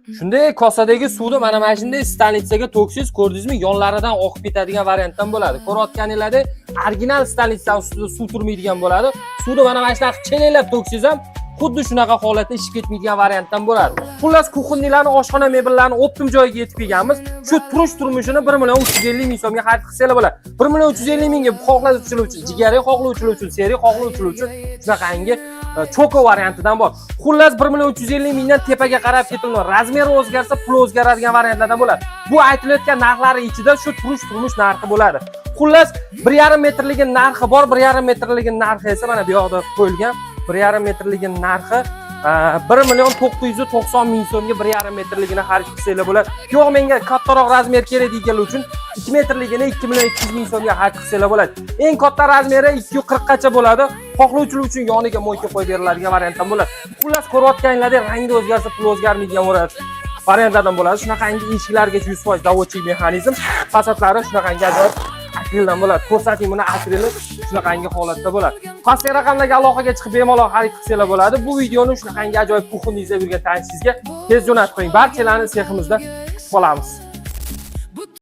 Shunday kosadagi suvni mana shunday stanitsaga to'ksiz, ko'rdingizmi? Yonlaridan oqib ketadigan variantdan bo'ladi. Ko'rayotganingizda original stanitsadan ustida suv turmaydigan bo'ladi. Suvni mana shunaqa chelelab to'ksiz ham xuddi shunaqa holatda ishib ketmaydigan variantdan bo'ladi. Xullas, kuxunnilarni, oshxona mebellarni optim joyiga yetib kelganmiz. Shu turmushini 1.350 ming so'mga xarid qilsanglar bo'ladi. 1.350 mingga xohlovchi jigari, xohlovchi seri, xohlovchi shunaqangi choko variantidan bor. Xullas 1.350 mingdan tepaga qarab ketiladi. Razmeri o'zgarsa, pul o'zgaradigan variantlardan bo'ladi. Bu aytilayotgan narxlar ichida shu turmush narxi bo'ladi. Xullas 1.5 metrligi narxi bor, 1.5 metrligi narxi esa mana bu yoqda qo'yilgan. 1.5 metrligi narxi 1.990 ming so'mga 1.5 metrligini xarid qilsanglar bo'ladi. Yo'q, menga kattaroq razmer kerak deganlar uchun 2 metrligini 2.200 ming so'mga xarid qilsanglar bo'ladi. Eng katta razmeri 240 gacha bo'ladi. Xohlovchilar uchun yoniga moyka qo'yib beriladigan variantdan bo'ladi. Xullas, ko'rayotganingizda rangi o'zgarsa, pul o'zgarmaydigan variantlardan bo'ladi. Shunaqangi eshiklargacha 100% zavodchiy mexanizm, fasadlari shunaqangi ajoyib akrildan bo'ladi. Ko'rsating, buni akrili shunaqangi holatda bo'ladi. Pastki raqamlarga aloqaga chiqib bemalol xarid qilsanglar bo'ladi. Bu videoni shunaqangi ajoyib kuxunni izlab yurgan tanishingizga tez jo'natib qo'ying. Barchalarni seximizda kutib qolamiz.